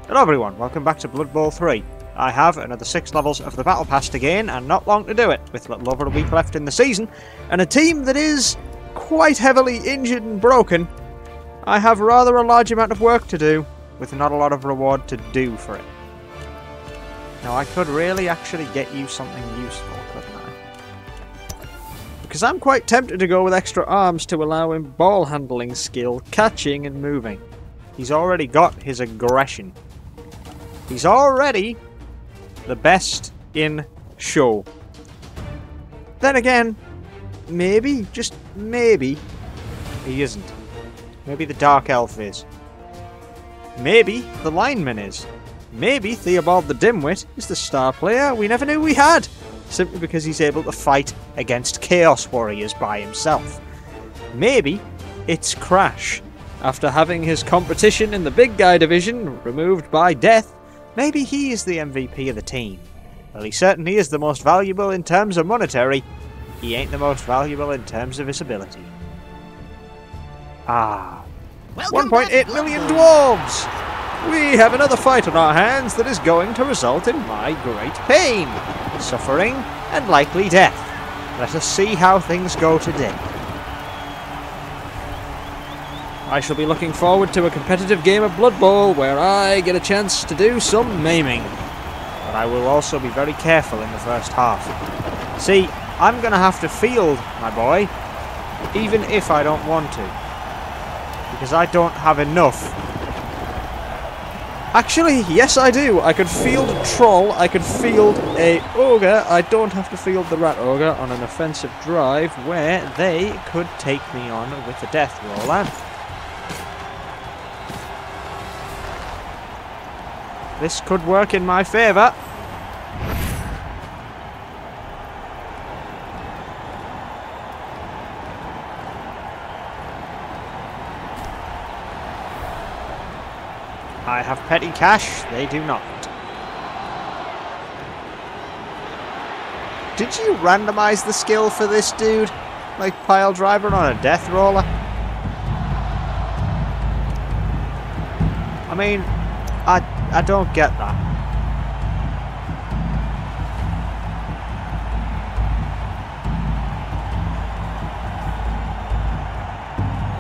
Hello everyone, welcome back to Blood Bowl 3. I have another 6 levels of the Battle Pass to gain, and not long to do it, with a little over a week left in the season, and a team that is quite heavily injured and broken. I have rather a large amount of work to do, with not a lot of reward to do for it. Now I could really actually get you something useful, couldn't I? Because I'm quite tempted to go with extra arms to allow him ball handling skill, catching and moving. He's already got his aggression. He's already the best in show. Then again, maybe, just maybe, he isn't. Maybe the Dark Elf is. Maybe the Lineman is. Maybe Theobald the Dimwit is the star player we never knew we had, simply because he's able to fight against Chaos Warriors by himself. Maybe it's Crash. After having his competition in the big guy division removed by death, maybe he is the MVP of the team. Well, he certainly is the most valuable in terms of monetary. He ain't the most valuable in terms of his ability. Ah. 1.8 million dwarves! We have another fight on our hands that is going to result in my great pain, suffering, and likely death. Let us see how things go today. I shall be looking forward to a competitive game of Blood Bowl where I get a chance to do some maiming. But I will also be very careful in the first half. See, I'm going to have to field, my boy, even if I don't want to. Because I don't have enough. Actually, yes I do. I could field a troll, I could field a ogre. I don't have to field the rat ogre on an offensive drive where they could take me on with the death roller. This could work in my favour. I have petty cash, they do not. Did you randomise the skill for this dude? Like pile driver on a death roller? I mean, I don't get that.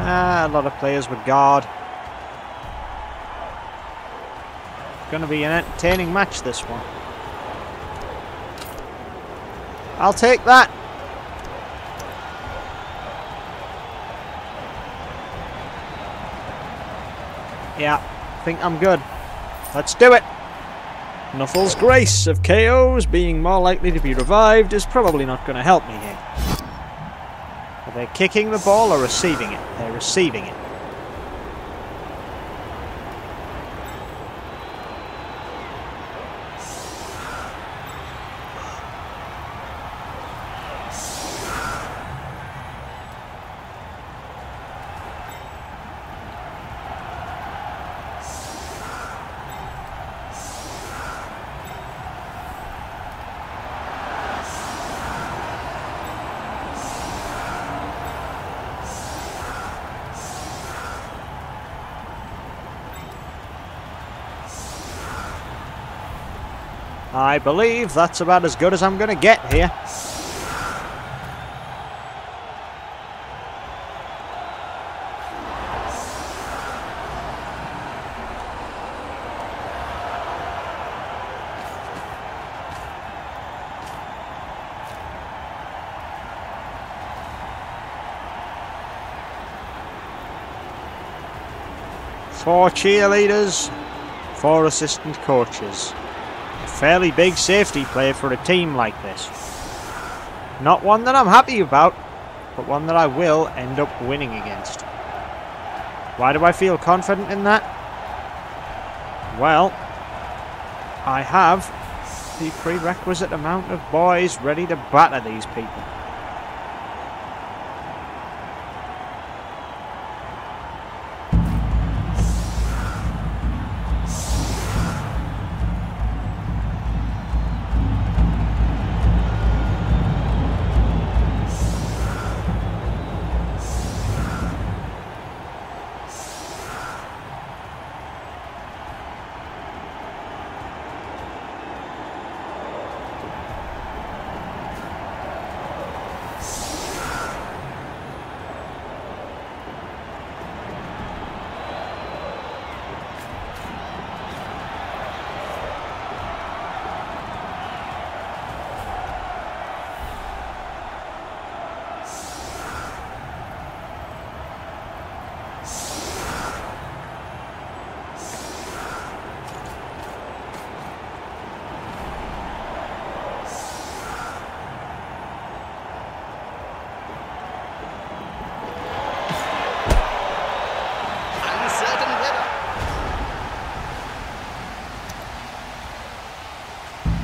A lot of players with guard. Gonna be an entertaining match, this one. I'll take that. Yeah, I think I'm good. Let's do it! Nuffle's grace of KOs being more likely to be revived is probably not going to help me here. Are they kicking the ball or receiving it? They're receiving it. I believe that's about as good as I'm going to get here. Four cheerleaders, 4 assistant coaches. Fairly big safety play for a team like this. Not one that I'm happy about, but one that I will end up winning against. Why do I feel confident in that? Well, I have the prerequisite amount of boys ready to batter these people.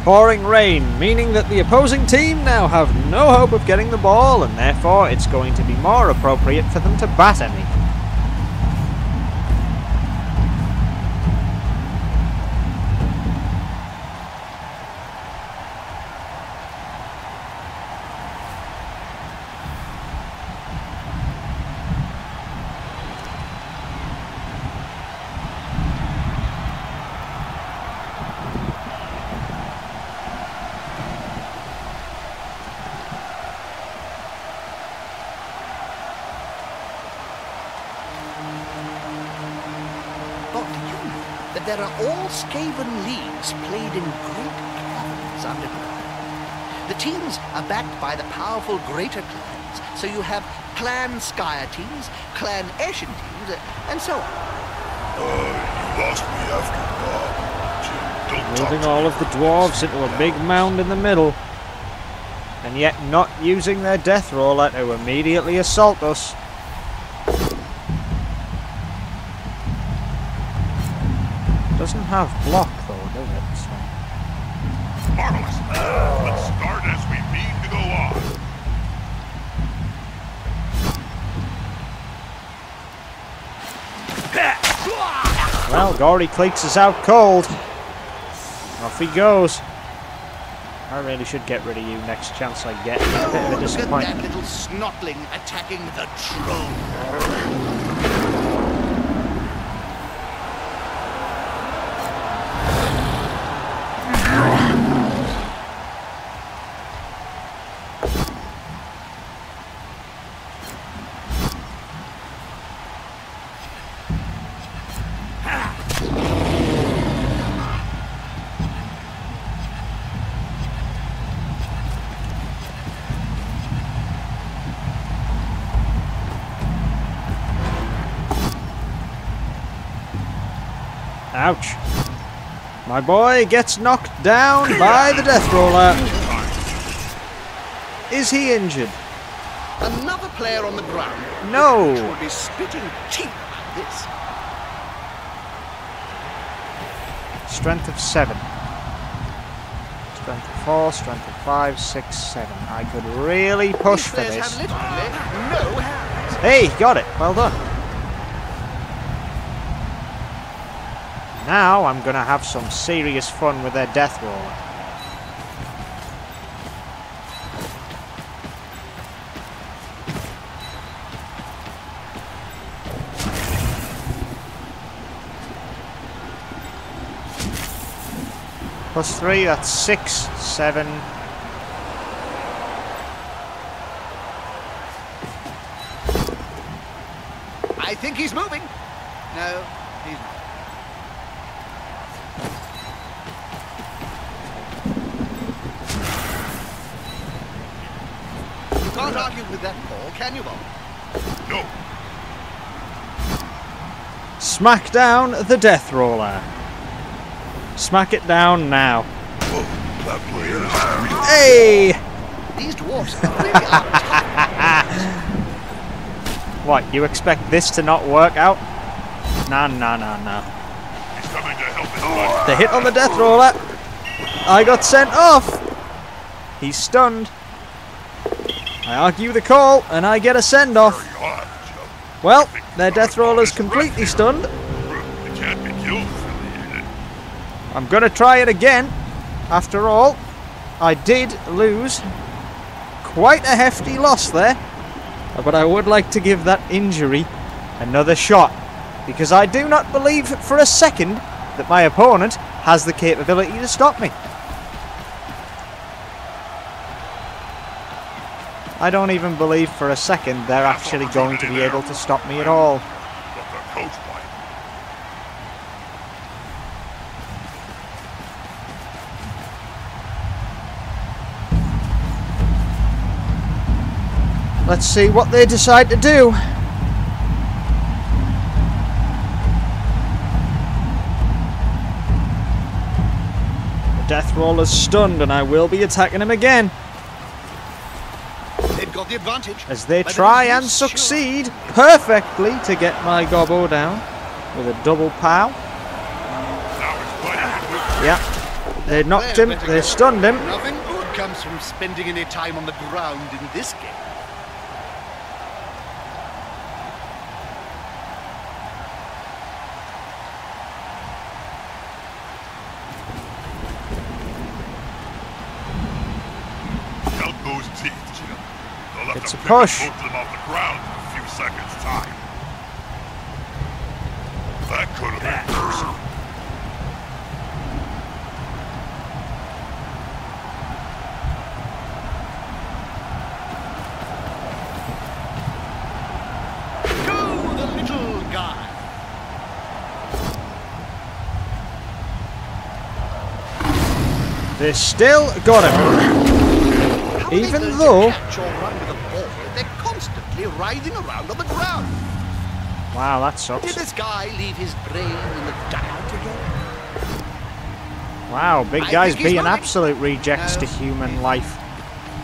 Pouring rain, meaning that the opposing team now have no hope of getting the ball, and therefore it's going to be more appropriate for them to batter me. There are all Skaven leagues played in great caverns underground. The teams are backed by the powerful greater clans, so you have Clan Skyer teams, Clan Eshin teams, and so on. You lost me after Bob. Don't Moving all of the dwarves into a big mound in the middle, and yet not using their death roller to immediately assault us. Doesn't have block though, does it? So. Marvelous. Let's start as we mean to go on. Well, Gory Cleats is out cold. Off he goes. I really should get rid of you next chance I get. A bit of a Look at disappointment. that little snotling attacking the troll. Ouch. My boy gets knocked down by the death roller. Is he injured? Another player on the ground. No. Will be spitting teeth at this. Strength of 7. Strength of 4, strength of 5, 6, 7. I could really push for These players this. have literally no hands. Hey, got it. Well done. Now I'm going to have some serious fun with their death roller. +3, that's 6, 7. I think he's moving. No, he's not. You can't argue with that call, can you, Bob? No. Smack down the death roller. Smack it down now. Whoa, that player is Hey! These dwarfs are really tough. What, you expect this to not work out? Nah. He's coming to help his buddy. The hit on the death roller. I got sent off. He's stunned. I argue the call, and I get a send-off. Very odd, Joe. Well, their death roller's completely stunned. It can't be killed for the I'm gonna try it again. After all, I did lose. Quite a hefty loss there. But I would like to give that injury another shot. Because I do not believe for a second that my opponent has the capability to stop me. I don't even believe for a second they're actually going to be able to stop me at all. But the coach might. Let's see what they decide to do. The death roller's stunned and I will be attacking him again. They've got the advantage. As they But try it and is sure. succeed perfectly to get my gobbo down with a double pow. Now it's playing. Yeah, They knocked him, they stunned him. Nothing good comes from spending any time on the ground in this game. Count those teeth, Jim. They'll have It's to a pick push. both of them off the ground in a few seconds' time. That could have been personal. Go, the little guy. They still got him. How Even are they going though- to catch or run with a ball if they're constantly writhing around on the ground? Wow, that Did sucks. this guy leave his brain in the dugout again? Wow, big I guys think he's being moving. absolute rejects to No. human life.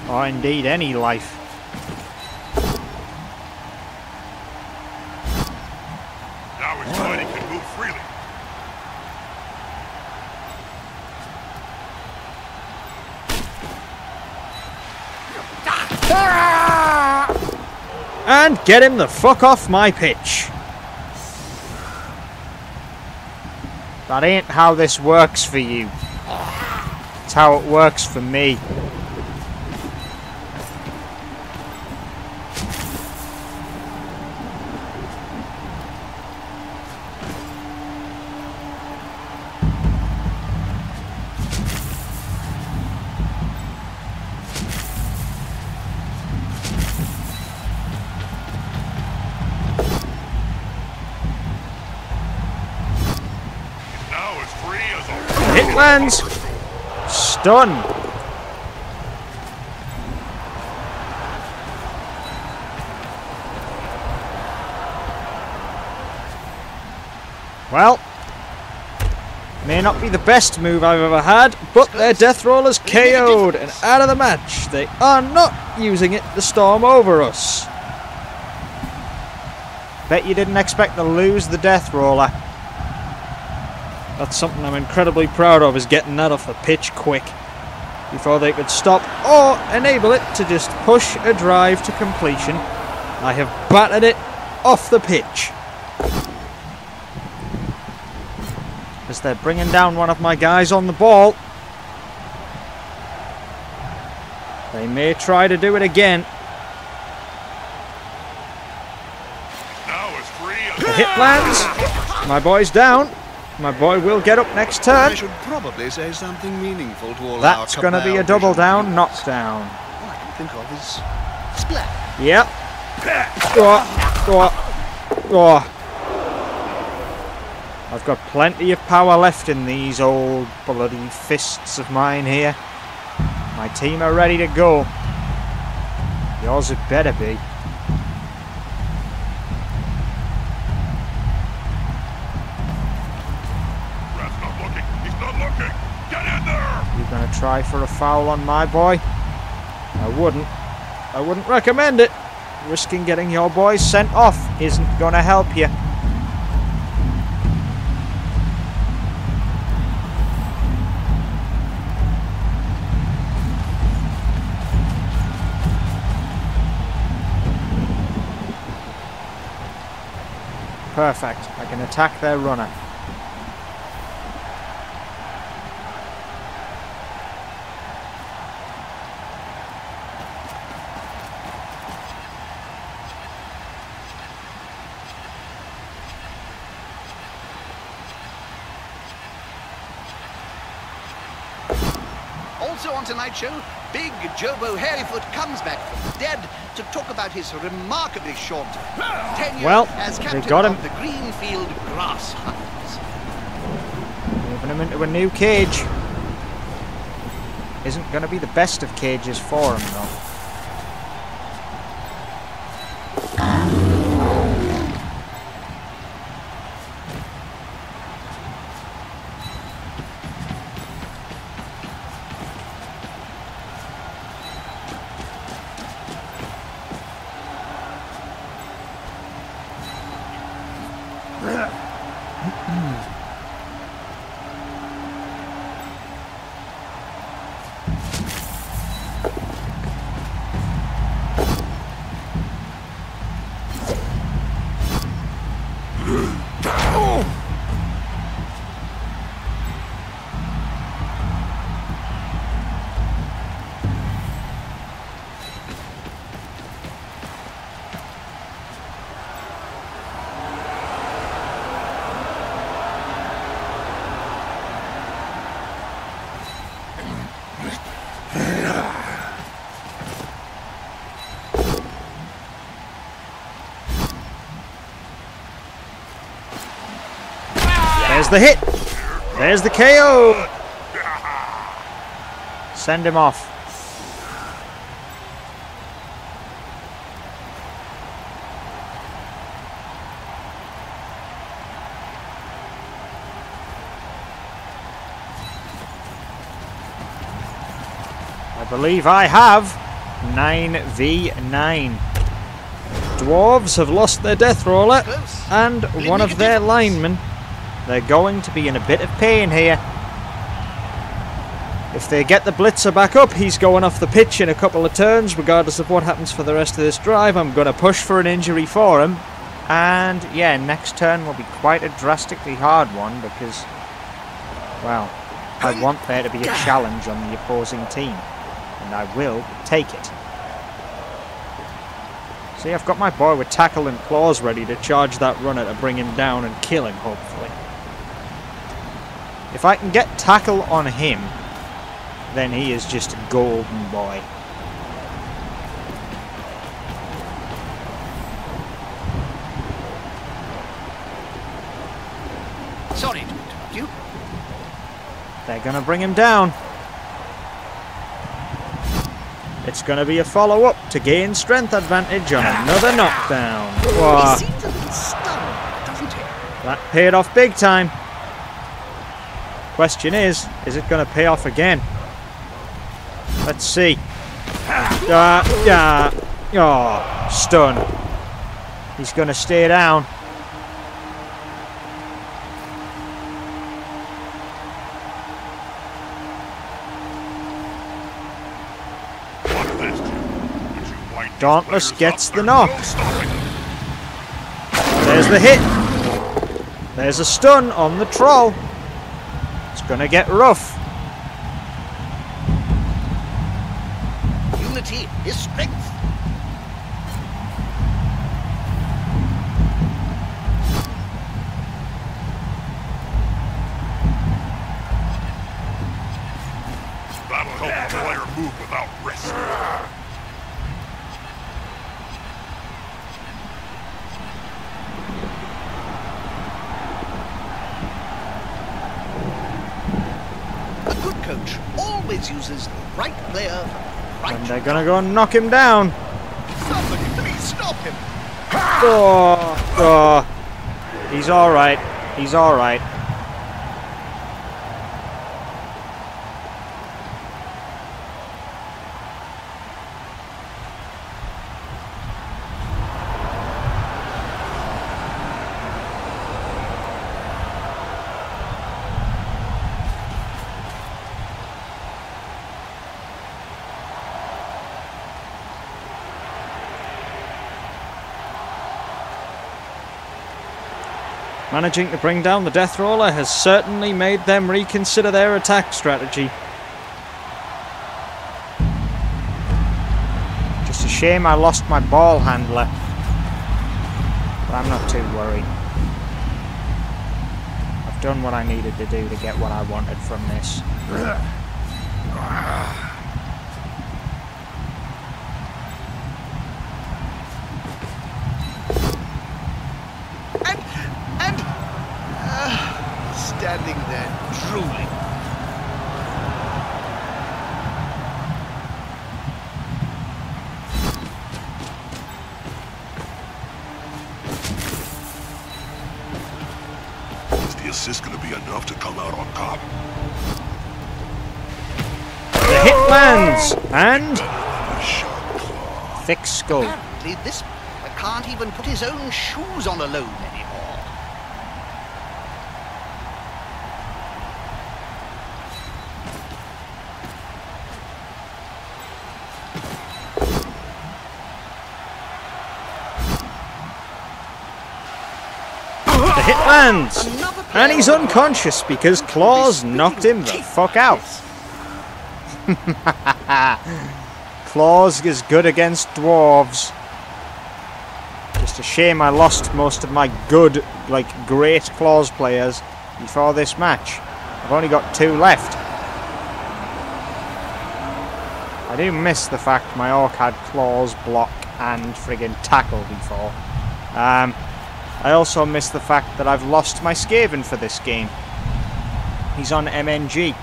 Or indeed any life. Now his body can move freely. And get him the fuck off my pitch. That ain't how this works for you. It's how it works for me. Now as free as a Hit lands. Stun. Well, may not be the best move I've ever had, but their death roll is KO'd and out of the match. They are not using it to storm over us. Bet you didn't expect to lose the death roller. That's something I'm incredibly proud of, is getting that off the pitch quick before they could stop or enable it to just push a drive to completion. I have battered it off the pitch. As they're bringing down one of my guys on the ball. They may try to do it again. now as free as The hit lands. My boy's down. My boy will get up next I turn. should probably say something meaningful to all That's our going to be a cabal double vision down, viewers. knockdown. All I can think of is Splat. Yep. Oh. I've got plenty of power left in these old bloody fists of mine here. My team are ready to go. Yours had better be. Rat's not looking. He's not looking. Get in there. You gonna try for a foul on my boy? I wouldn't recommend it. Risking getting your boys sent off isn't gonna help you. Perfect. I can attack their runner. Also on tonight's show, Big Jobo Hairyfoot comes back from the dead to talk about his remarkably short tenure Well, as they captain got him. of the Greenfield Grass Hunters. Moving him into a new cage. Isn't going to be the best of cages for him, though. There's the hit. There's the KO. Send him off. I believe I have 9v9. Dwarves have lost their death roller and one of their linemen. They're going to be in a bit of pain here. If they get the blitzer back up, he's going off the pitch in a couple of turns, regardless of what happens for the rest of this drive. I'm going to push for an injury for him. And yeah, next turn will be quite a drastically hard one because, well, I want there to be a challenge on the opposing team. And I will take it. See, I've got my boy with tackle and claws ready to charge that runner to bring him down and kill him, hopefully. If I can get tackle on him, then he is just a golden boy. Sorry to interrupt you. They're going to bring him down. It's going to be a follow-up to gain strength advantage on another knockdown. Whoa. He seems a little stunned, doesn't he? That paid off big time. Question is it going to pay off again? Let's see. Oh, stun. He's going to stay down. Dauntless gets the knock. There's the hit. There's a stun on the troll. It's gonna get rough. Unity is strength. That'll help the player move without risk. Coach always uses the right player for the right. And they're gonna go and knock him down. Somebody please stop him. Oh. He's alright. He's alright. Managing to bring down the death roller has certainly made them reconsider their attack strategy. Just a shame I lost my ball handler. But I'm not too worried. I've done what I needed to do to get what I wanted from this. Standing there drooling. Is the assist going to be enough to come out on top? The hit lands! And... thick skull. Apparently this can't even put his own shoes on alone anymore. It lands! Another player And he's on the unconscious because Claws knocked him the fuck out. Claws is good against Dwarves. Just a shame I lost most of my good, like, great Claws players before this match. I've only got 2 left. I do miss the fact my Orc had Claws, Block and friggin' Tackle before. I also miss the fact that I've lost my Skaven for this game. He's on MNG.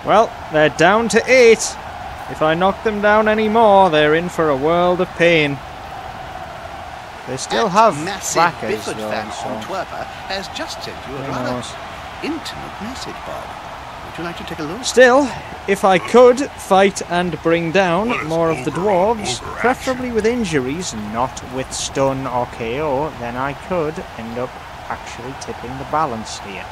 Well, they're down to 8. If I knock them down any more, they're in for a world of pain. They still have backers, though, so... Antwerper has just sent you a rather intimate message, Bob. Would you like to take a look? Still, if I could fight and bring down more of the Dwarves, preferably with injuries, not with stun or KO, then I could end up actually tipping the balance here.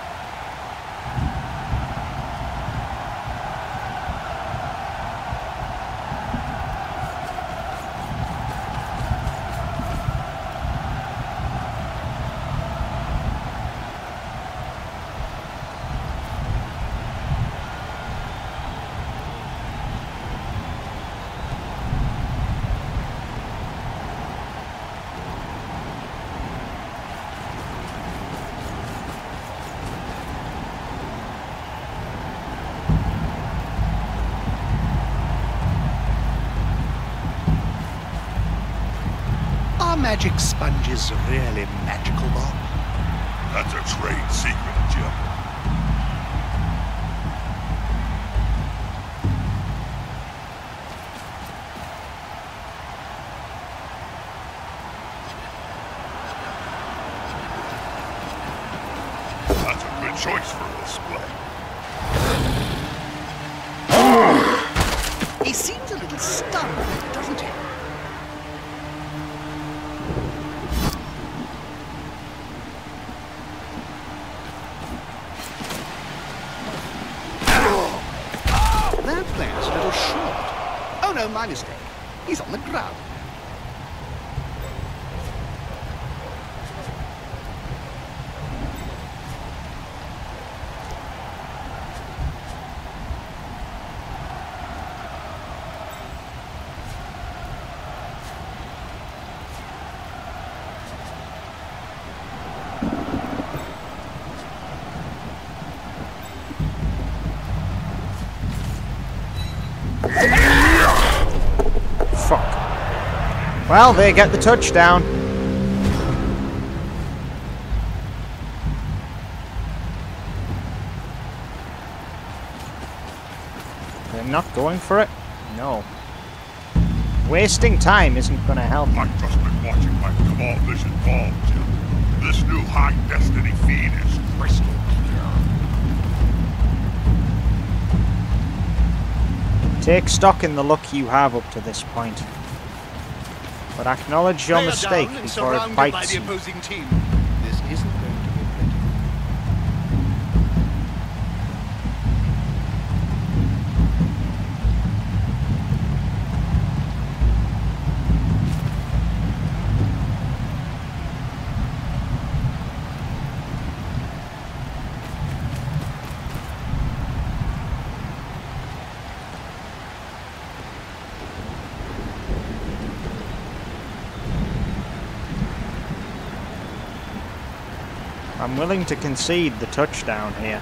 Are magic sponges really magical, Bob? That's a trade secret, Jim. That's a good choice for a display. He seems a little stunned, doesn't he? That player's a little short. Oh no, my mistake. He's on the ground. Fuck. Well, they get the touchdown. They're not going for it? No. Wasting time isn't going to help. I've just been watching my Cabal Vision Ball, Jim. This new high destiny feed is crystal clear. Take stock in the luck you have up to this point. But acknowledge your mistake before it bites you. Opposing team. This isn't going to be pretty. I'm willing to concede the touchdown here.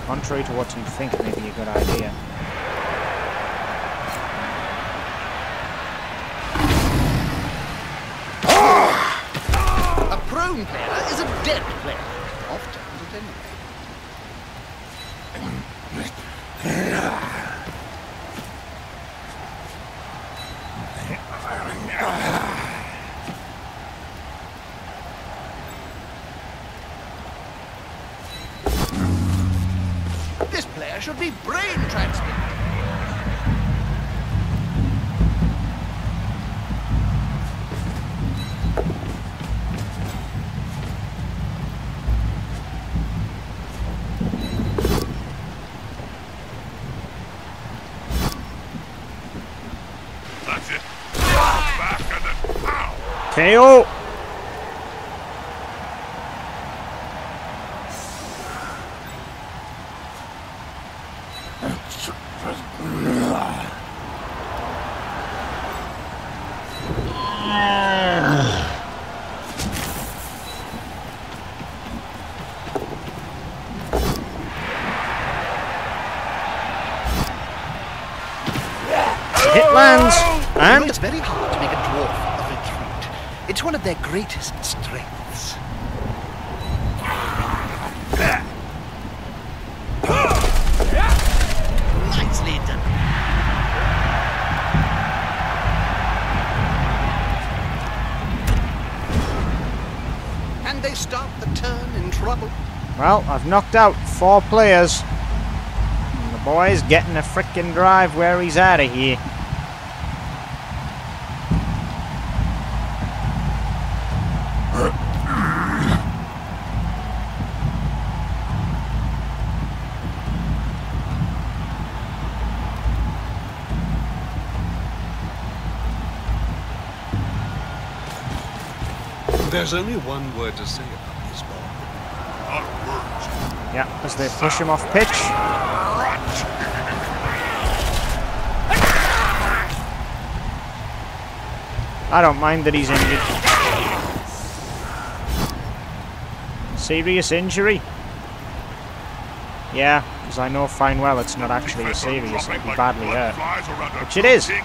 Contrary to what you think may be a good idea. A prone player is a dead player. Often, at any rate. This player should be brain transmitted. KO! Hit lands, and It's very hard to make a dwarf retreat. It's one of their greatest strengths. Nicely done. And they start the turn in trouble. well, I've knocked out 4 players. And the boy's getting a frickin' drive where he's out of here. There's only one word to say about this ball. Not words. Yeah, as they push him off pitch. I don't mind that he's injured. Serious injury? Yeah, because I know fine well it's not actually a serious, it'll be badly hurt. Which it is. And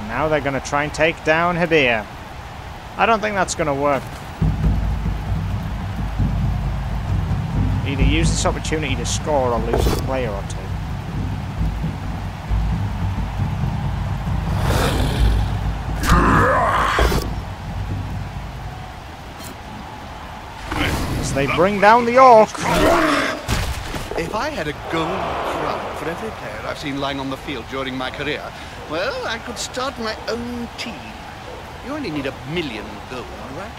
now they're going to try and take down Habir. I don't think that's going to work. Either use this opportunity to score or lose a player or two. As they bring down the orc. If I had a gold crown for every player I've seen lying on the field during my career, well, I could start my own team. You only need 1 million gold, right?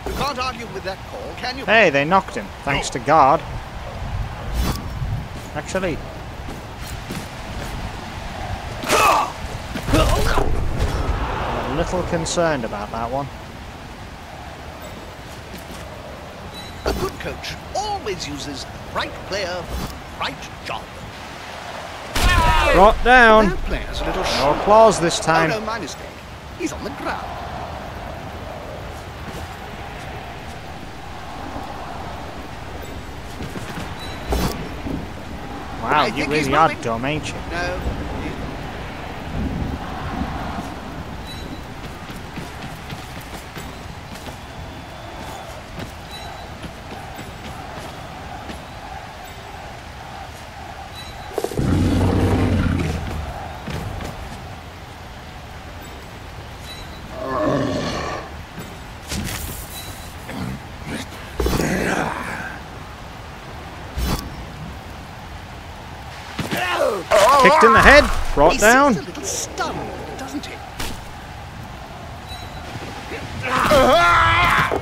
You can't argue with that call, can you? Hey, they knocked him, thanks to guard. Actually. I'm a little concerned about that one. A good coach always uses the right player for the right job. Brought down. That player's a little No short. applause this time. Oh no, my mistake. He's on the ground. Wow, I you think he's really are moving. dumb, ain't you? No. Kicked in the head, brought He down. seems a little stunned, doesn't he? Yeah,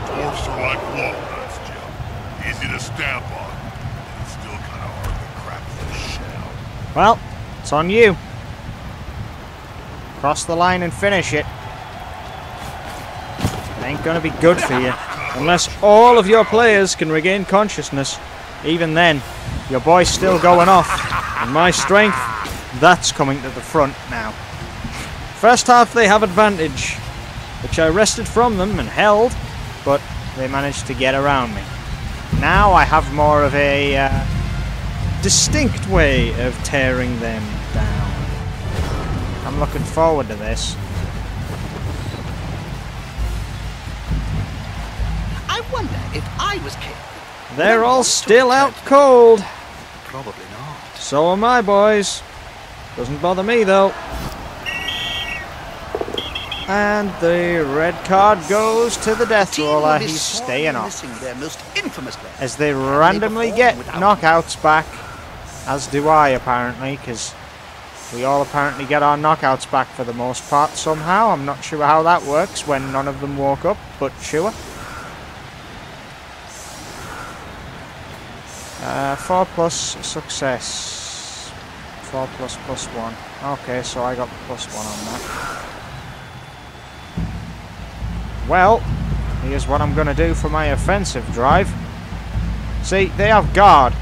dwarfs are like walnuts, Jim. Easy to stamp on, but it's still kind of hard to crack the shell. Well, it's on you. Cross the line and finish it. It ain't gonna be good for you. Unless all of your players can regain consciousness. Even then, your boy's still going off. And my strength, that's coming to the front now. First half they have advantage, which I wrested from them and held, but they managed to get around me. Now I have more of a distinct way of tearing them down. I'm looking forward to this. I wonder if I was king. They're all still out cold. Probably not. So are my boys. Doesn't bother me though. And the red card goes to the death Team roller. will be He's sorely staying off. missing their most infamous player. As they randomly get without knockouts back. As do I apparently, because we all apparently get our knockouts back for the most part somehow. I'm not sure how that works when none of them woke up, but sure. 4 plus success. 4 plus +1. Okay, so I got +1 on that. Well, here's what I'm going to do for my offensive drive. See, they have guard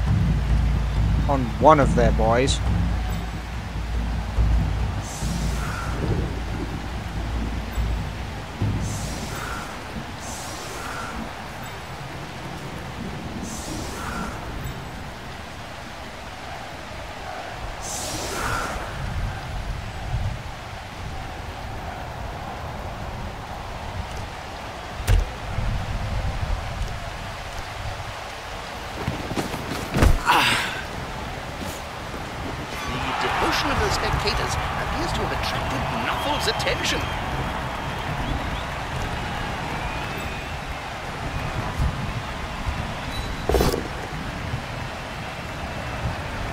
on one of their boys. The devotion of the spectators appears to have attracted Nuffle's attention.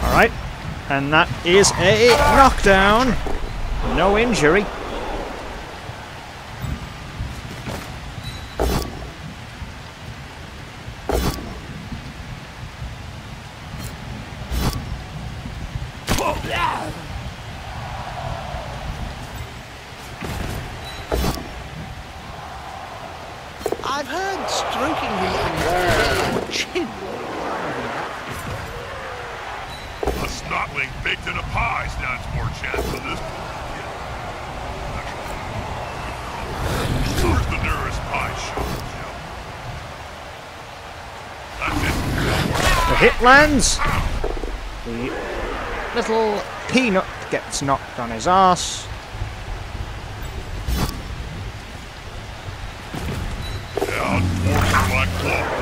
Alright, and that is a knockdown. No injury. I've heard stroking him on his chin. A snotling baked in a pie stands more chance for this. Where's the nearest pie shop, Jim? That's it. The hit lands. The little peanut gets knocked on his arse.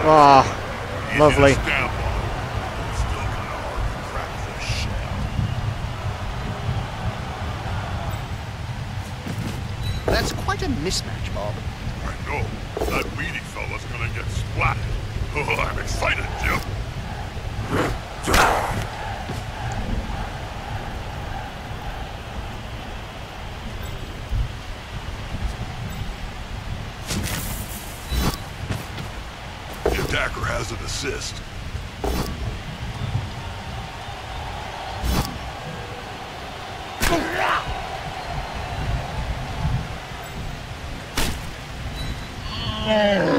Ah, lovely. That's quite a mismatch, Bob. I know. That weedy fella's gonna get splatted. Oh, I'm excited, Jim. The attacker has an assist.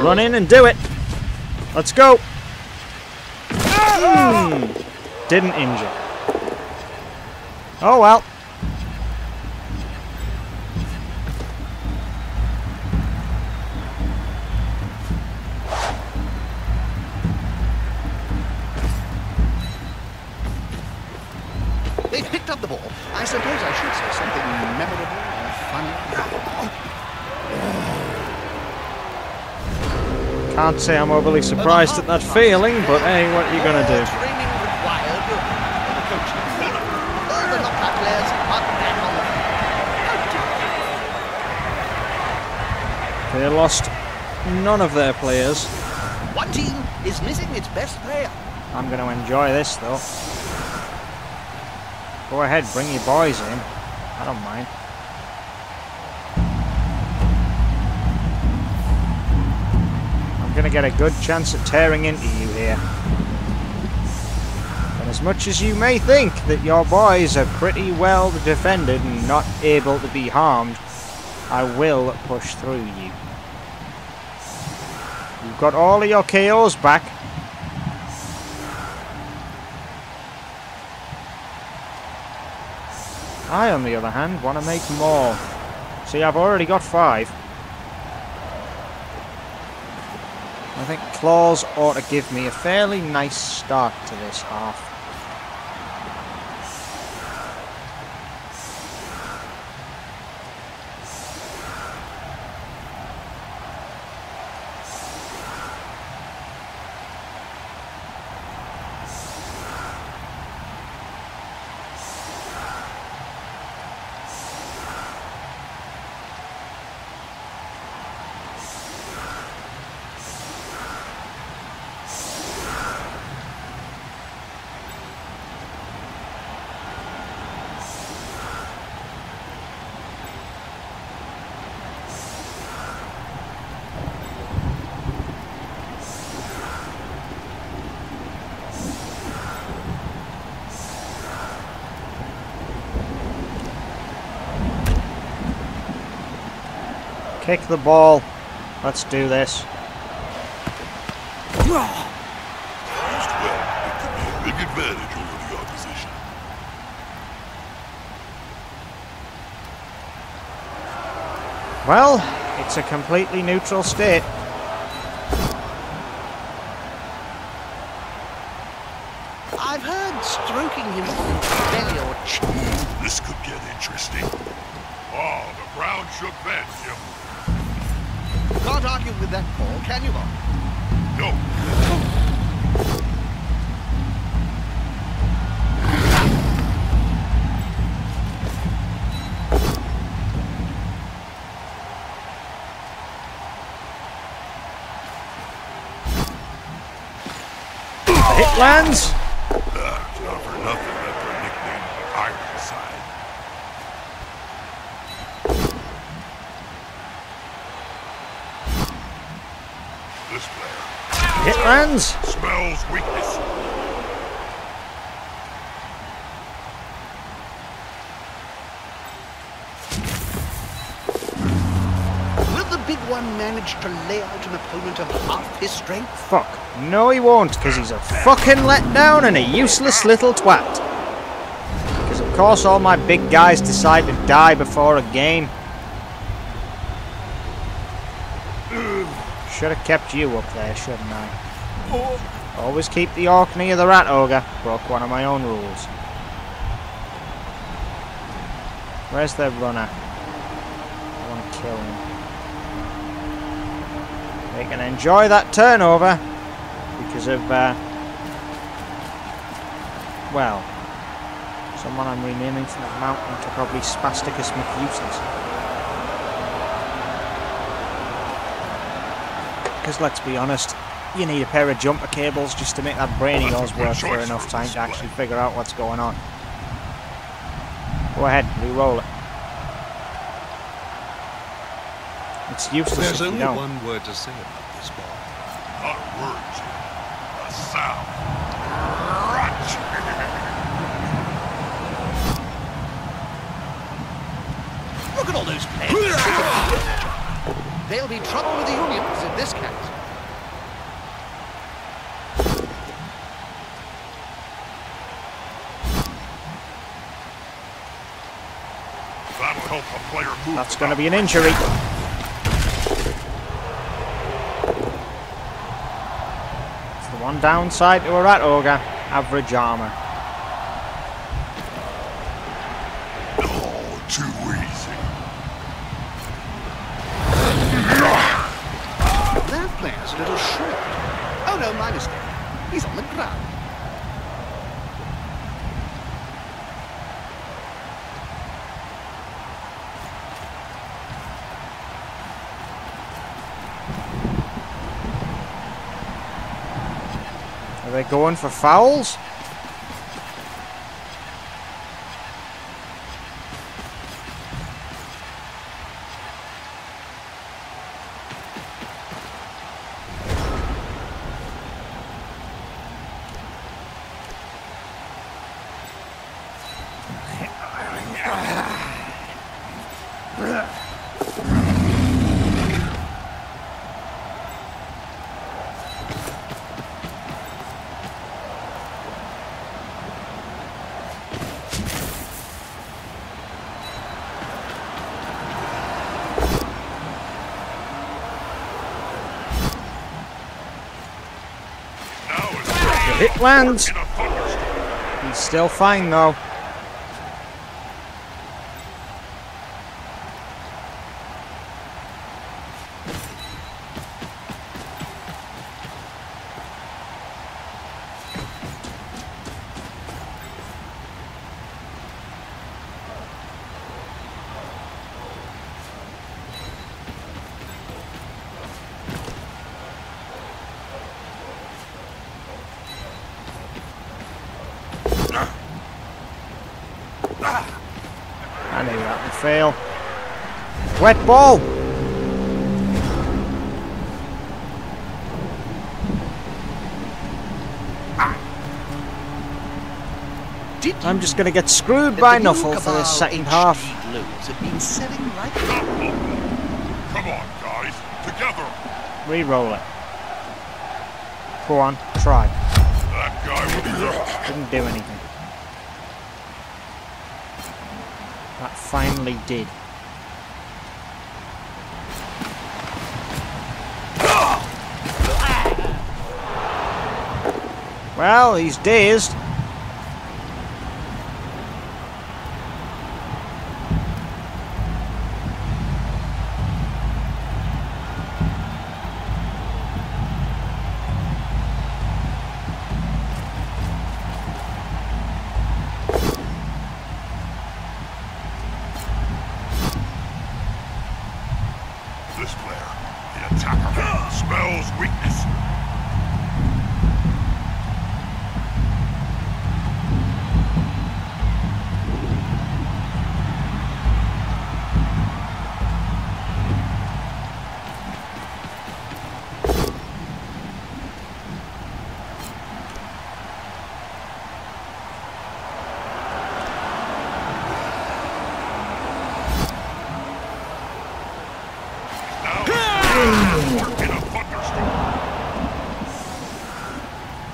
Run in and do it. Let's go. Didn't injure. Oh well. They've picked up the ball. I suppose I should say something memorable or funny. Can't say I'm overly surprised at that feeling, but hey, what are you gonna do? Training required. The coach. All the knockout players are back on the field. They lost none of their players. One team is missing its best player. I'm gonna enjoy this though. Go ahead, bring your boys in. I don't mind. I'm gonna get a good chance at tearing into you here. And as much as you may think that your boys are pretty well defended and not able to be harmed, I will push through you. You've got all of your KOs back. I, on the other hand, want to make more. See, I've already got 5. I think claws ought to give me a fairly nice start to this half. Kick the ball. Let's do this. Used well, it could be a big advantage over the opposition. Well, it's a completely neutral state. I've heard stroking him on his belly or chin. This could get interesting. Oh, the ground shook then, Jim. Can't argue with that, Paul, can you, Bob? No. The hit lands. It's not for nothing that they're nicknamed Ironside. This player Hit lands. smells weakness. Will the big one manage to lay out an opponent of half his strength? Fuck. No, he won't, because he's a fucking letdown and a useless little twat. Because of course all my big guys decide to die before a game. Should have kept you up there, shouldn't I? Always keep the orc near the rat ogre. Broke one of my own rules. Where's the runner? I want to kill him. They can enjoy that turnover because of, well, someone I'm renaming from the mountain to probably Spasticus McUseless. Because let's be honest, you need a pair of jumper cables just to make that brain of yours work for enough time to actually figure out what's going on. Go ahead, re-roll it. It's useless There's if you only don't. one word to say about this ball. Not a word, Jim. A sound. Rotch. Look at all those players. There'll be trouble with the Unions in this case. That'll help a player move. That's going to be an injury. It's the one downside to a rat ogre. Average armor. Oh, too easy. That player's a little short. Oh no, my mistake. He's on the ground. Are they going for fouls? It lands. He's still fine though. I knew that would fail. Wet ball! I'm just going to get screwed by Nufflle for this second half. Have been selling right. Come on, guys. Together! Re-roll it. Go on, try. That guy will be there. Didn't do anything. That finally did. Well, he's dazed. This player, the attacker, smells weakness.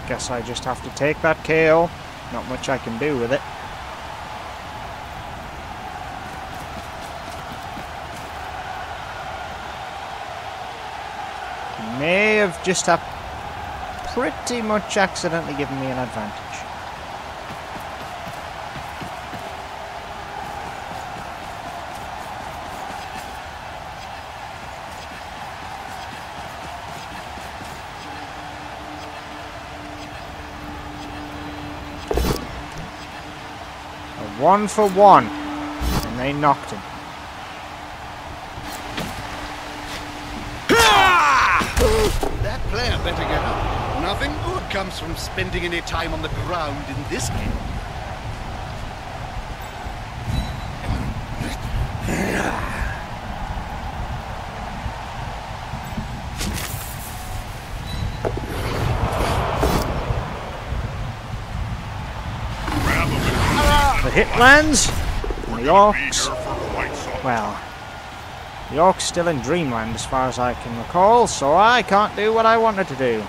Guess I just have to take that KO. Not much I can do with it. He may have just pretty much accidentally given me an advantage. A 1 for 1, and they knocked him. That player better get up. Nothing good comes from spending any time on the ground in this game. The hit lands, and the orcs, well, the orc's still in Dreamland as far as I can recall, so I can't do what I wanted to do.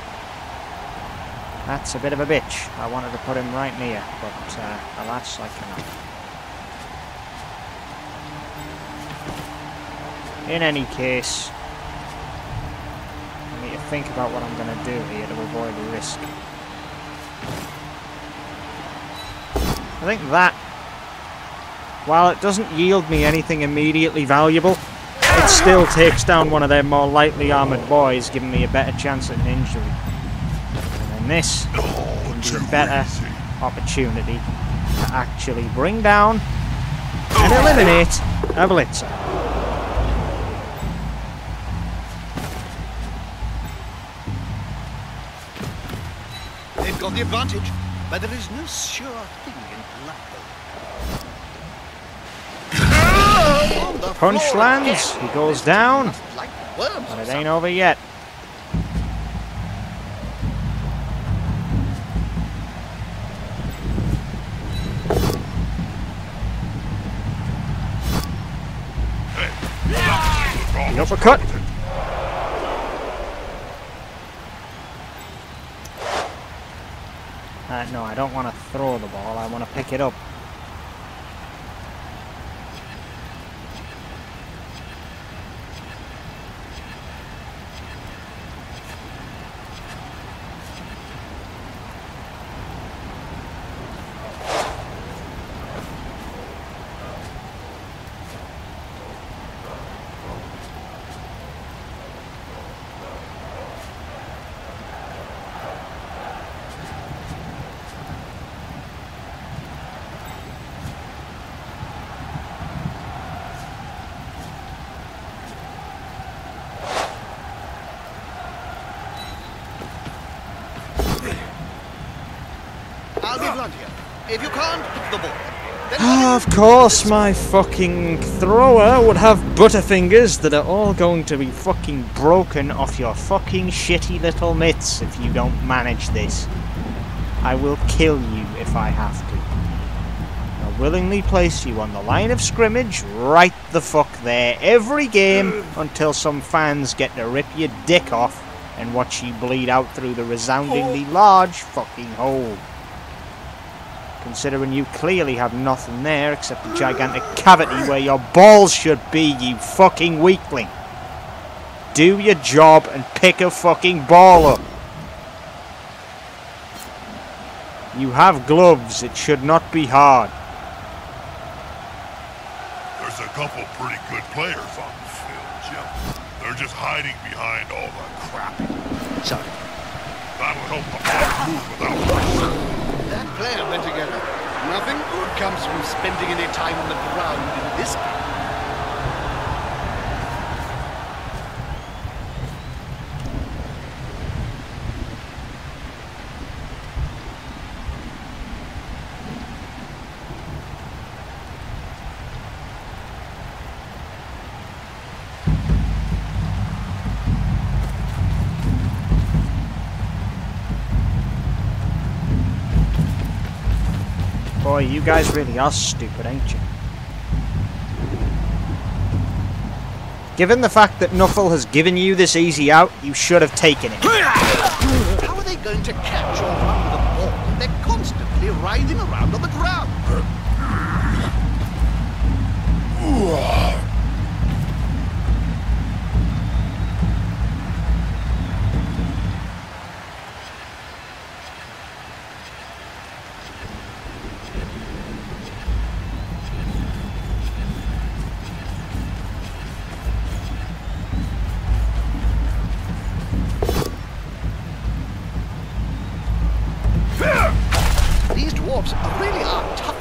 That's a bit of a bitch. I wanted to put him right near, but alas, I cannot. In any case, I need to think about what I'm going to do here to avoid the risk. I think that, while it doesn't yield me anything immediately valuable, it still takes down one of their more lightly armoured boys, giving me a better chance at an injury. And then this gives me a better opportunity to actually bring down and eliminate a blitzer. They've got the advantage, but there is no sure thing in life. Punch lands, he goes down, but it ain't over yet. The uppercut. No, I don't want to throw the ball, I want to pick it up. I'll be blunt here. If you can't pick the ball, then Of course, my fucking thrower would have butterfingers that are all going to be fucking broken off your fucking shitty little mitts if you don't manage this. I will kill you if I have to. I'll willingly place you on the line of scrimmage right the fuck there every game until some fans get to rip your dick off and watch you bleed out through the resoundingly large fucking hole. Considering you clearly have nothing there except a gigantic cavity where your balls should be, you fucking weakling. Do your job and pick a fucking ball up. You have gloves, it should not be hard. There's a couple pretty good players on the field, Jim. They're just hiding behind all the crap. Sorry. That'll help the ball move without pressure. That plan went together. Nothing good comes from spending any time on the ground in this game. Boy, you guys really are stupid, ain't you? Given the fact that Nufflle has given you this easy out, you should have taken it. How are they going to catch or run with a ball? They're constantly writhing around on the ground. These dwarves really are tough.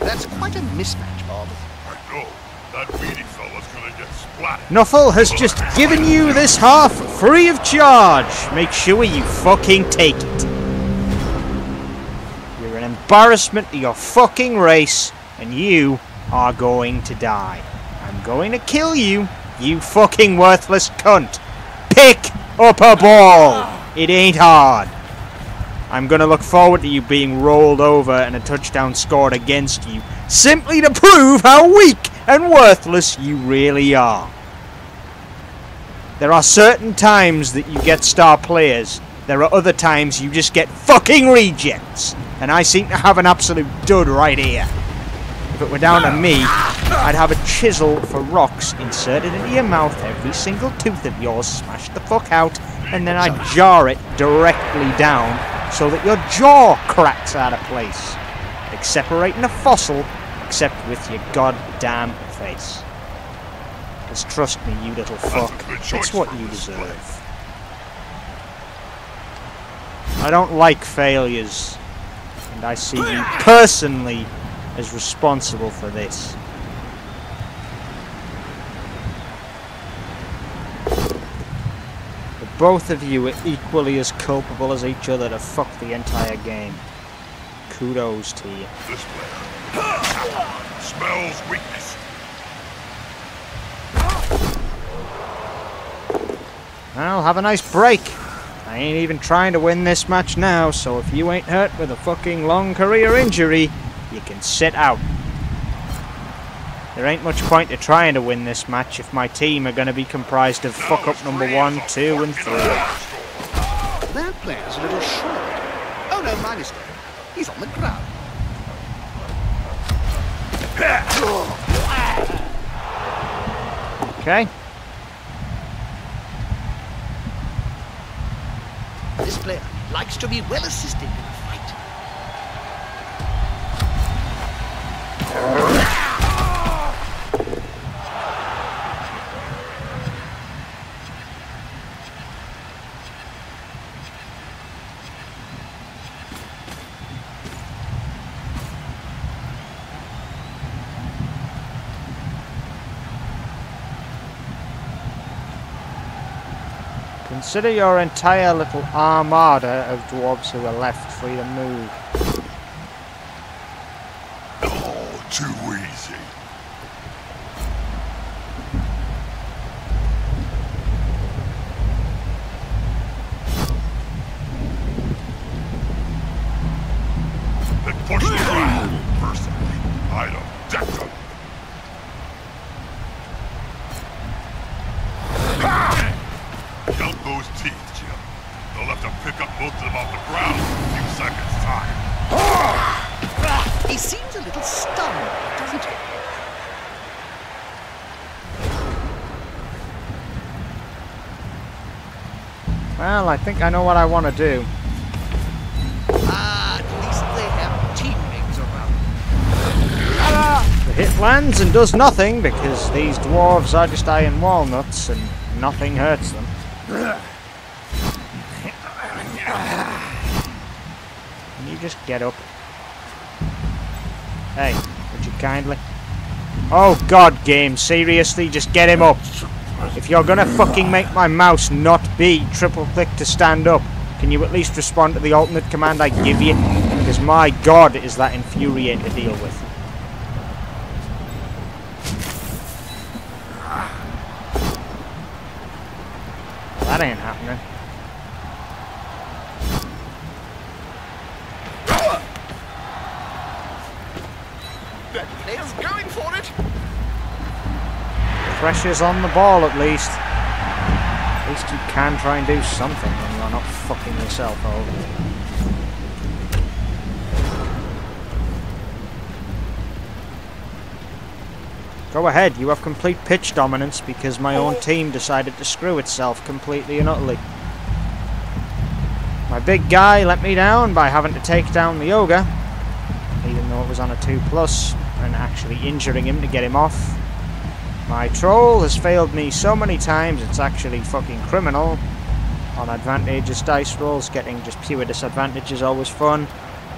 That's quite a mismatch, Bob. I know. That beady fella's gonna get splattered. Nufflle has just given you this half free of charge. Make sure you fucking take it. You're an embarrassment to your fucking race, and you are going to die. I'm going to kill you, you fucking worthless cunt. Pick up a ball. It ain't hard. I'm going to look forward to you being rolled over and a touchdown scored against you, simply to prove how weak and worthless you really are. There are certain times that you get star players. There are other times you just get fucking rejects. And I seem to have an absolute dud right here. If it were down to me, I'd have a chisel for rocks inserted into your mouth, every single tooth of yours smashed the fuck out, and then I'd jar it directly down so that your jaw cracks out of place. Like separating a fossil, except with your goddamn face. Because trust me, you little fuck, it's what you deserve. I don't like failures, and I see you personally as responsible for this. But both of you are equally as culpable as each other to fuck the entire game. Kudos to you. This player smells weakness. Well, have a nice break. I ain't even trying to win this match now, so if you ain't hurt with a fucking long career injury, you can sit out. There ain't much point to trying to win this match if my team are going to be comprised of fuck-up number 1, 2, and 3. That player's a little short. Oh no, my mistake. He's on the ground. Okay. This player likes to be well assisted in a fight. Consider your entire little armada of dwarves who are left free to move. Oh, too easy. him off the ground in a few seconds' time. He seems a little stunned, doesn't he? Well, I think I know what I want to do. At least they have teammates around. The hit lands and does nothing because these dwarves are just iron walnuts and nothing hurts them. Can you just get up? Hey, would you kindly? Oh god, game, seriously, just get him up. If you're gonna fucking make my mouse not be triple click to stand up, can you at least respond to the alternate command I give you? Because my god, is that infuriating to deal with. That ain't happening. That player's going for it. Pressure's on the ball at least. At least you can try and do something when you're not fucking yourself over. Go ahead, you have complete pitch dominance because my own team decided to screw itself completely and utterly. My big guy let me down by having to take down the ogre, even though it was on a 2+, and actually injuring him to get him off. My troll has failed me so many times, it's actually fucking criminal. On advantageous dice rolls, getting just pure disadvantage is always fun.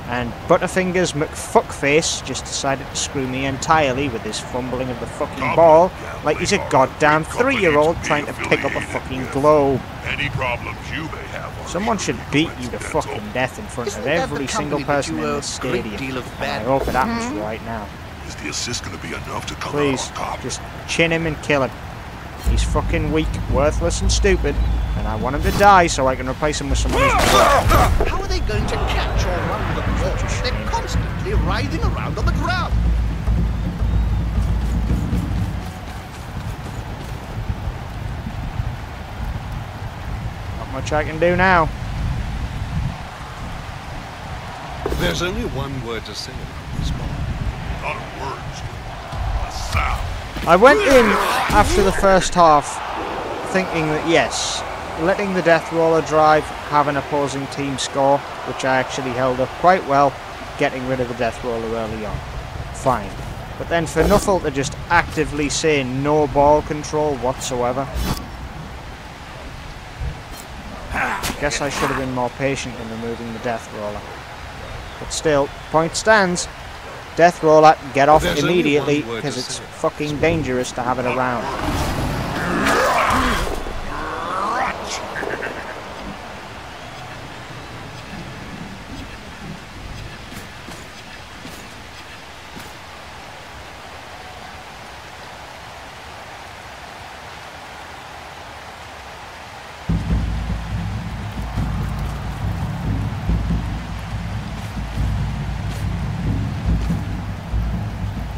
And Butterfingers McFuckface just decided to screw me entirely with his fumbling of the fucking ball, like he's a goddamn 3-year-old trying to pick up a fucking globe. Any problems you may have. Someone should beat you to fucking death in front of every single person in this stadium. And I hope it happens right now. Is the assist going to be enough to come Please, out on top? just chin him and kill him. He's fucking weak, worthless and stupid, and I want him to die so I can replace him with someone who's good. How are they going to catch or run the ball? They're constantly writhing around on the ground. Not much I can do now. There's only one word to say about this ball. Not a word, a sound. I went in after the first half thinking that yes, letting the death roller drive, have an opposing team score, which I actually held up quite well, getting rid of the death roller early on. Fine. But then for Nufflle to just actively say no ball control whatsoever, I guess I should have been more patient in removing the death roller. But still, point stands. Death roller, get off immediately because it's fucking dangerous to have it around.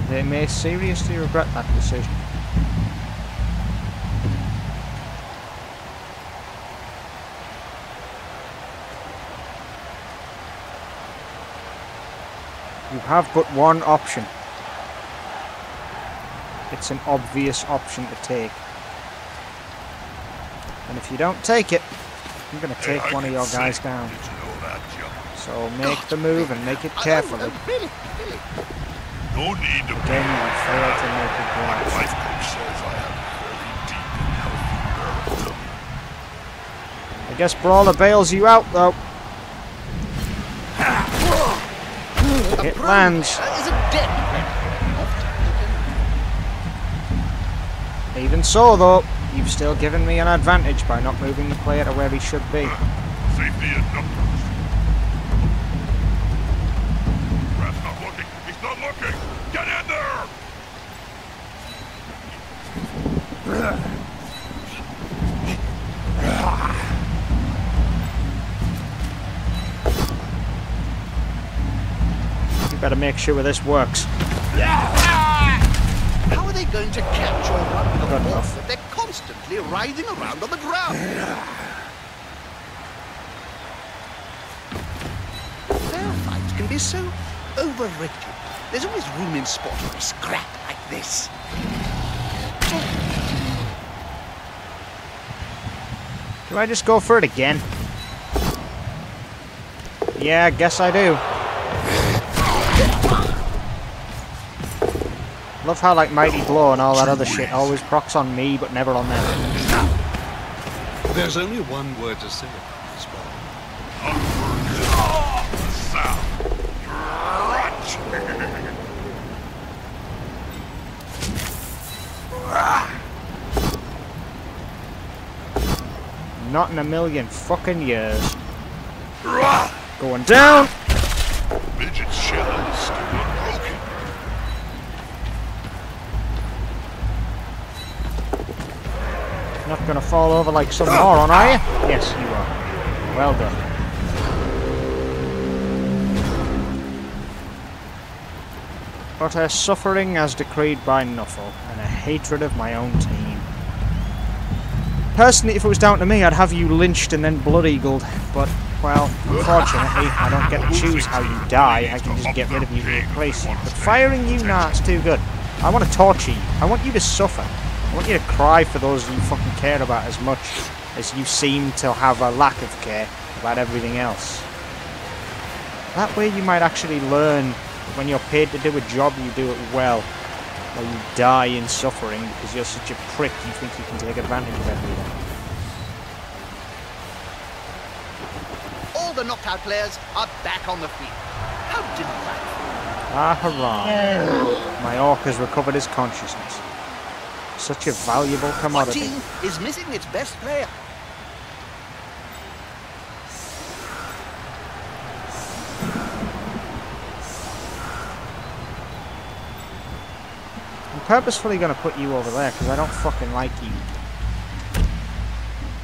They may seriously regret that decision. You have but one option. It's an obvious option to take. And if you don't take it, I'm going to take one of your guys down. Did you know that, Joe? So make the move and make it carefully. Really? No need to Again, you failed to make it My right. life coach says I have a fairly deep and healthy nerve. I guess Brawler bails you out, though. It lands. Is it dead? Even so, though, you've still given me an advantage by not moving the player to where he should be. Safety and numbers. Rat's not looking. He's not looking. Get in there! You better make sure this works. How are they going to catch or run the Good ball enough. if they're constantly writhing around on the ground? can be so overrated. There's always room in sport for a scrap like this. Do I just go for it again? Yeah, I guess I do. Love how like Mighty Blow and all that other shit always procs on me but never on them. There's only one word to say about this ball. Not in a million fucking years. Going down! Midget's shell is still unbroken. Not gonna fall over like some moron, are you? Yes, you are. Well done. Utter suffering as decreed by Nufflle, and a hatred of my own team. Personally, if it was down to me, I'd have you lynched and then blood-eagled, but, well, unfortunately, I don't get to choose how you die, I can just get rid of you and replace you. But firing you, nah, it's too good. I want to torture you. I want you to suffer. I want you to cry for those you fucking care about as much as you seem to have a lack of care about everything else. That way you might actually learn that when you're paid to do a job, you do it well. Or you die in suffering because you're such a prick you think you can take advantage of everything. All the knocked out players are back on the field. How delightful. Ah, hurrah. My orc has recovered his consciousness. Such a valuable What commodity. team is missing its best player? I'm purposefully going to put you over there because I don't fucking like you.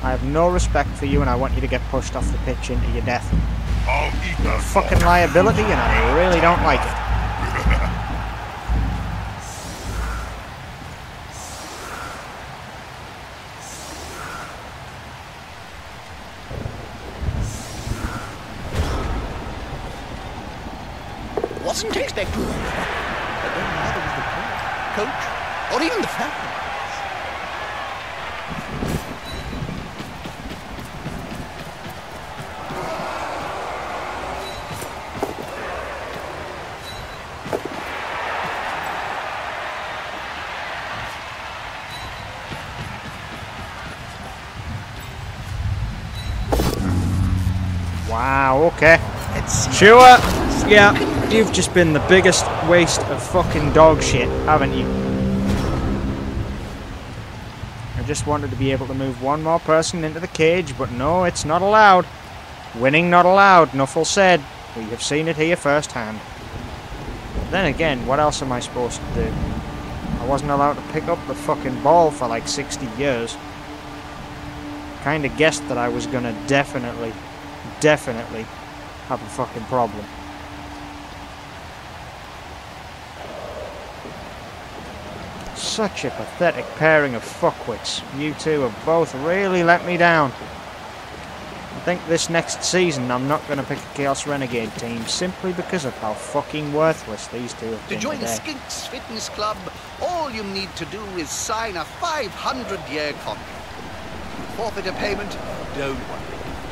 I have no respect for you and I want you to get pushed off the pitch into your death. I'll eat You're a that fucking liability and I really don't like it. Wasn't expecting that. But then neither was the player, coach, or even the fans. Wow, okay. Let's see. Sure. Yeah, you've just been the biggest waste of fucking dog shit, haven't you? I just wanted to be able to move one more person into the cage, but no, it's not allowed. Winning not allowed, Nufflle said. We have seen it here firsthand. Then again, what else am I supposed to do? I wasn't allowed to pick up the fucking ball for like 60 years. Kinda guessed that I was gonna definitely have a fucking problem. Such a pathetic pairing of fuckwits. You two have both really let me down. I think this next season I'm not going to pick a Chaos Renegade team simply because of how fucking worthless these two have To been join today. Skink's Fitness Club, all you need to do is sign a 500-year contract. Forfeit a payment? Don't worry.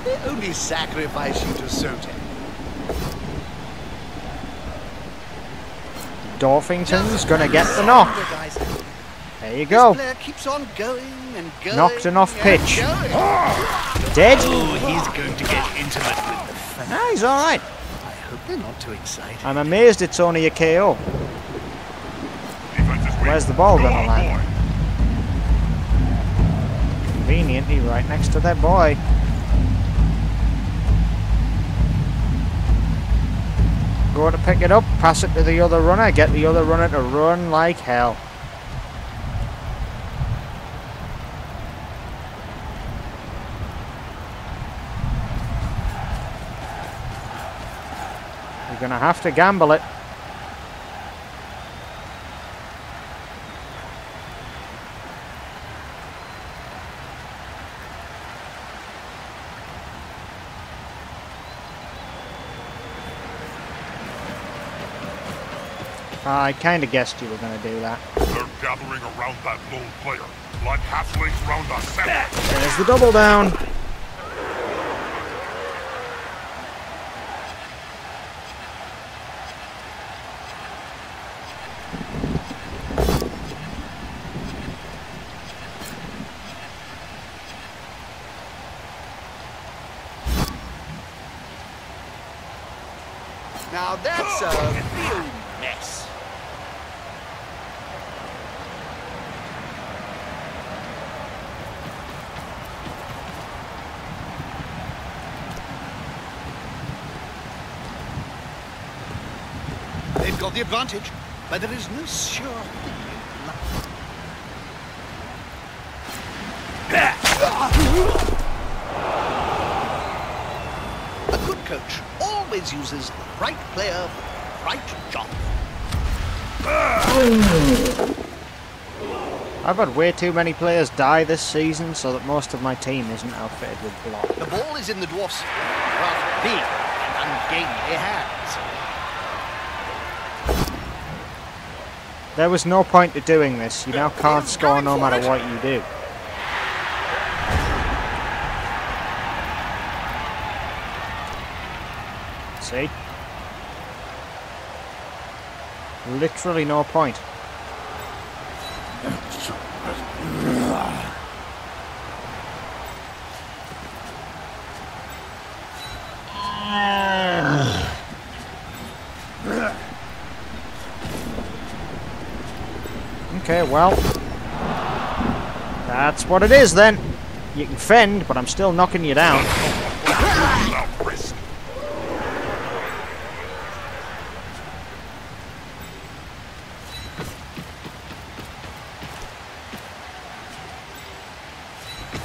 They only sacrifice you to Sotek. Dorfington's gonna get the knock. There you go. This player keeps on going and going. Knocked and off and pitch. going. Dead? Oh, he's going to get intimate with the fans. No, he's alright. I hope they're not too excited. I'm amazed it's only a KO. Defense is weak. Where's the ball Go gonna on, land? boy. Conveniently right next to their boy. Go to pick it up, pass it to the other runner, get the other runner to run like hell. You're gonna have to gamble it. I kind of guessed you were going to do that. They're gathering around that lone player, like halflings round a sandwich. There's the double down. Now that's a real mess. They've got the advantage, but there is no sure thing in life. A good coach always uses the right player for the right job. I've had way too many players die this season, so that most of my team isn't outfitted with block. The ball is in the Dwarfs' rather big and ungainly hands. There was no point to doing this. You now can't score no matter what you do. See? Literally no point. Okay, well, that's what it is then. You can fend, but I'm still knocking you down.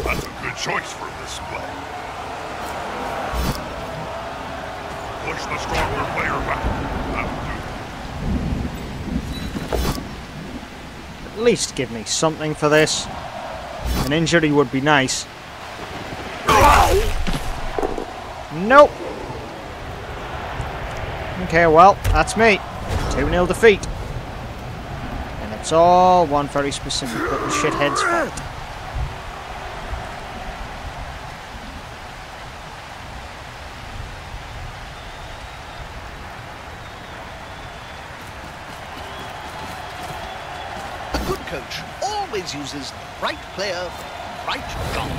That's a good choice for this play. Push the stronger player back. That'll do. At least give me something for this. An injury would be nice. Nope. Okay, well, that's me. 2-0 defeat. And it's all one very specific little shithead's fault. Coach always uses the right player for the right job.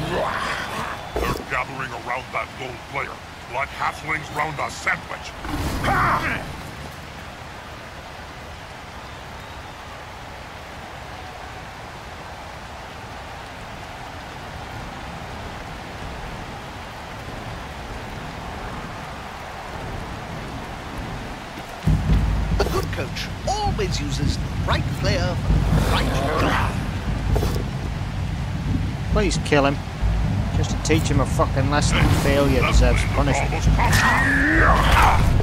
They're gathering around that lone player, like halflings round a sandwich. A good coach always uses the right player for the right job. Please kill him. Just to teach him a fucking lesson. Failure deserves punishment.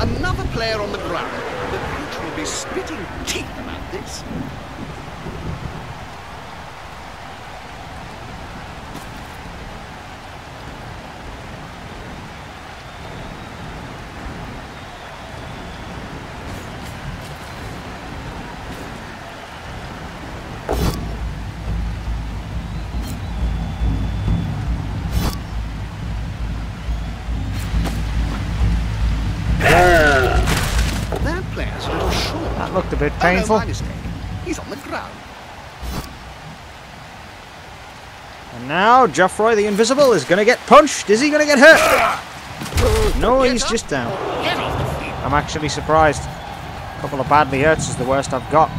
Another player on the ground. The coach will be spitting teeth about this. Looked a bit painful. Oh, no, my mistake. He's on the ground. And now Geoffroy the Invisible is going to get punched. Is he going to get hurt? No, he's just down. I'm actually surprised. A couple of badly hurts is the worst I've got.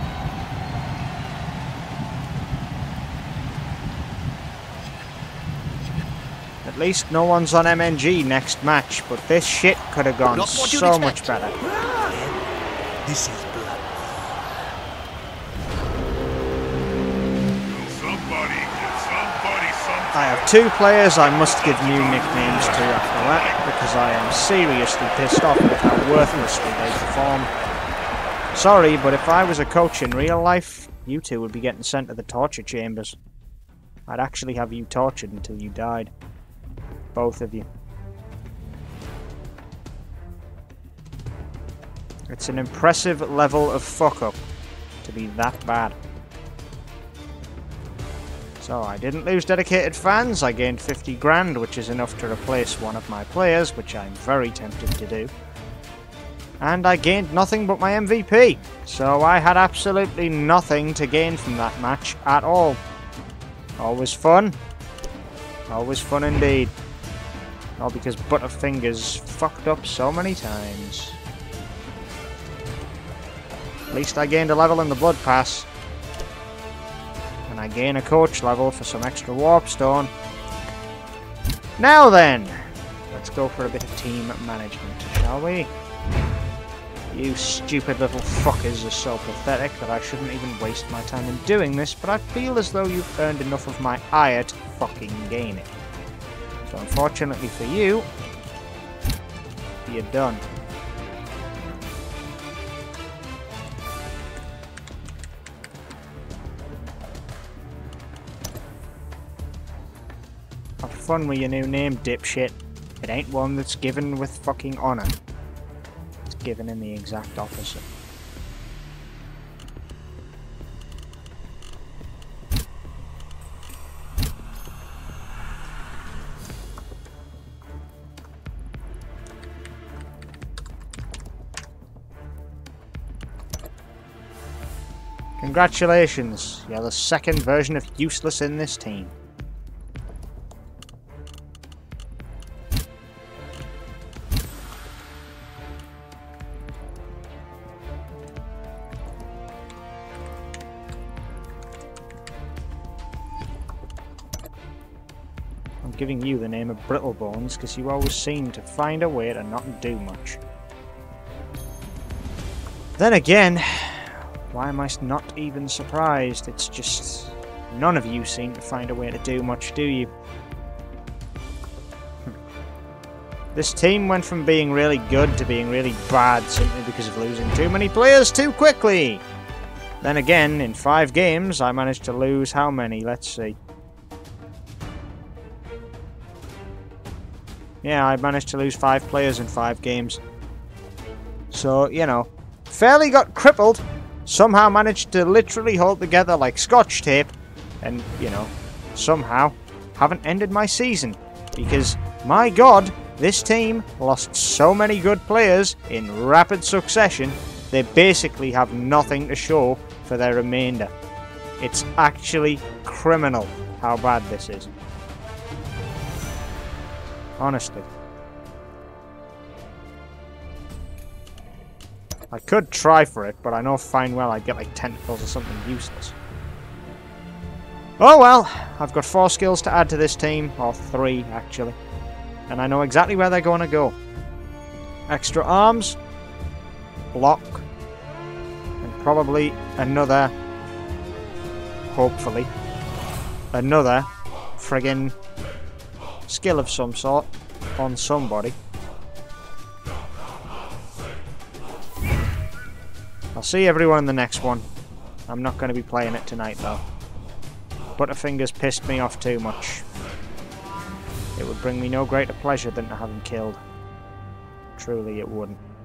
At least no one's on MNG next match, but this shit could have gone so much better. This is blood. I have 2 players I must give new nicknames to after that, because I am seriously pissed off with how worthlessly they perform. Sorry, but if I was a coach in real life, you 2 would be getting sent to the torture chambers. I'd actually have you tortured until you died. Both of you. It's an impressive level of fuck-up. to be that bad. So I didn't lose dedicated fans, I gained 50 grand, which is enough to replace one of my players, which I'm very tempted to do. And I gained nothing but my MVP, so I had absolutely nothing to gain from that match at all. Always fun. Always fun indeed. All because Butterfingers fucked up so many times. At least I gained a level in the Blood Pass. And I gain a coach level for some extra warp stone. Now then, let's go for a bit of team management, shall we? You stupid little fuckers are so pathetic that I shouldn't even waste my time in doing this, but I feel as though you've earned enough of my ire to fucking gain it. So unfortunately for you, you're done. Have fun with your new name, dipshit. It ain't one that's given with fucking honor. It's given in the exact opposite. Congratulations, you're the second version of useless in this team. I'm giving you the name of Brittlebones because you always seem to find a way to not do much. Then again, why am I not even surprised? It's just none of you seem to find a way to do much, do you? This team went from being really good to being really bad simply because of losing too many players too quickly. Then again, in 5 games, I managed to lose how many? Let's see. Yeah, I managed to lose 5 players in 5 games. So, you know, fairly got crippled. Somehow managed to literally hold together like scotch tape, and, you know, somehow haven't ended my season. Because, my god, this team lost so many good players in rapid succession, they basically have nothing to show for their remainder. It's actually criminal how bad this is. Honestly. I could try for it, but I know fine well I'd get like tentacles or something useless. Oh well, I've got 4 skills to add to this team, or 3 actually, and I know exactly where they're going to go. Extra arms, block, and probably another, hopefully, another friggin' skill of some sort on somebody. I'll see everyone in the next one. I'm not going to be playing it tonight though. Butterfingers pissed me off too much. It would bring me no greater pleasure than to have him killed. Truly it wouldn't.